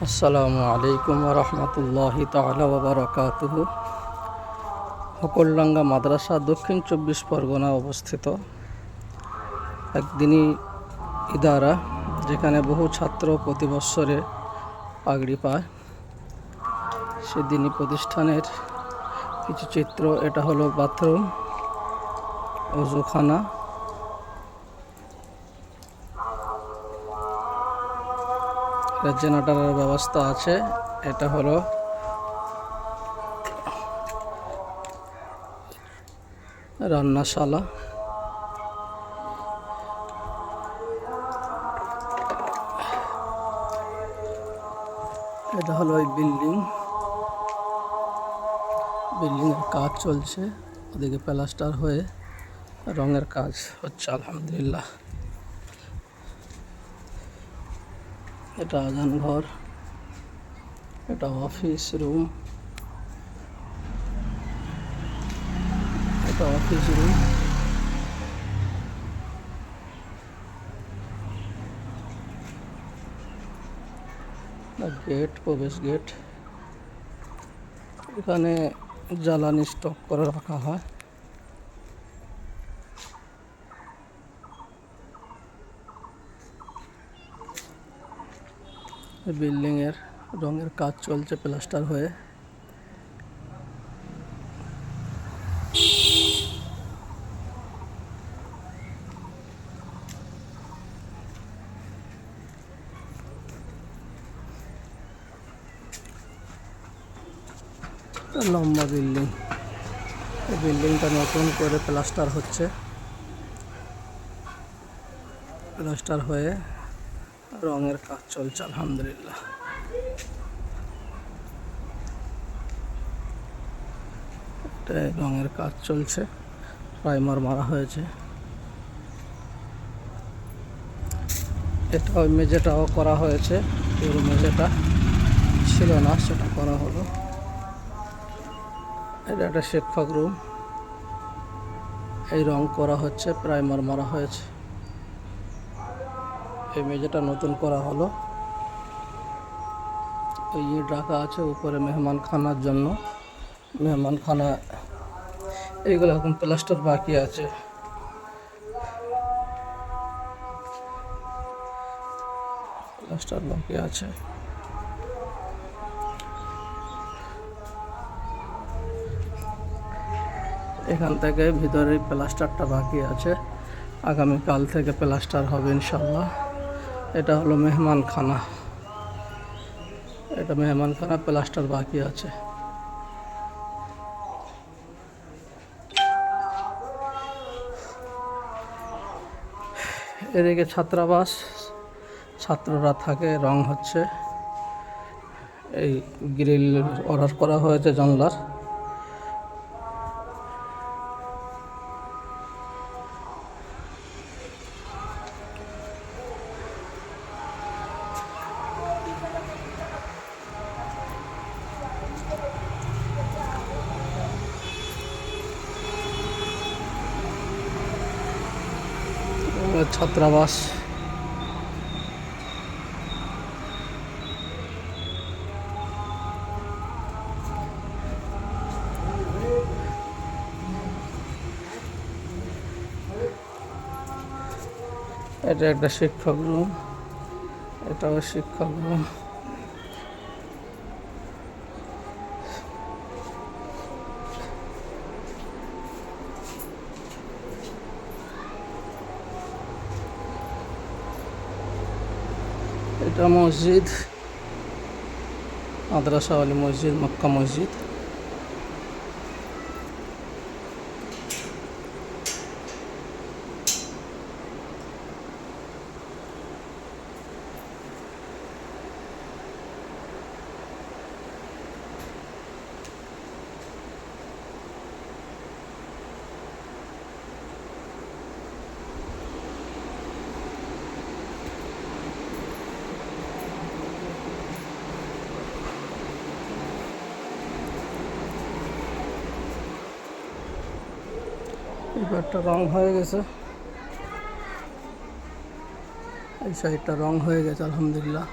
আসসালামু আলাইকুম রহমতুল্লাহি তাআলা ওয়া বারাকাতুহু। হকলডাঙ্গা মাদ্রাসা দক্ষিণ 24 পরগনা অবস্থিত একদিনই ইদারা, যেখানে বহু ছাত্র প্রতি বৎসরে পাগড়ি পায়। সেদিনই প্রতিষ্ঠানের কিছু চিত্র। এটা হলো বাথরুম, ওযুখানা, জেনারেটরের ব্যবস্থা আছে। এটা হলো রান্নাশালা। এটা হলো ওই বিল্ডিংয়ের কাজ চলছে। ওদিকে প্লাস্টার হয়ে রঙের কাজ হচ্ছে আলহামদুলিল্লাহ। এটা আজান ঘর, এটা অফিস রুম, এটা অফিস রুম। গেট, প্রবেশ গেট। এখানে জ্বালানি স্টক করে রাখা হয়। বিল্ডিংয়ের রঙের কাজ চলছে প্লাস্টার হয়ে। লম্বা বিল্ডিং। এই বিল্ডিংটা নতুন করে প্লাস্টার হচ্ছে। প্লাস্টার হয়ে রঙের কাজ চলছে আলহামদুলিল্লাহ। রঙের কাজ চলছে, প্রাইমার মারা হয়েছে। এটা ওই মেঝেটাও করা হয়েছে, পুরো মেঝেটা ছিল না, সেটা করা হলো। এটা একটা শিক্ষক রুম। এই রং করা হচ্ছে, প্রাইমার মারা হয়েছে। এই মেঝেটা নতুন করা হলো। এই ইট রাখা আছে উপরে মেহমানখানার জন্য। মেহমানখানা এইগুলো এখন প্লাস্টার বাকি আছে। প্লাস্টার বাকি আছে। এখান থেকে ভিতরে প্লাস্টারটা বাকি আছে। আগামীকাল থেকে প্লাস্টার হবে ইনশাল্লাহ। এটা হলো মেহমানখানা। এটা মেহমানখানা, প্লাস্টার বাকি আছে। এদিকে ছাত্রাবাস, ছাত্ররা থাকে, রং হচ্ছে। এই গ্রিল অর্ডার করা হয়েছে জানলার। ছাত্রাবাস। এটা একটা শিক্ষক রুম, এটাও শিক্ষক রুম। এটা মসজিদ, মাদ্রাসা ওয়ালি মসজিদ, মক্কা মসজিদ। এবারটা রং হয়ে গেছে, এই সাইডটা রং হয়ে গেছে আলহামদুলিল্লাহ।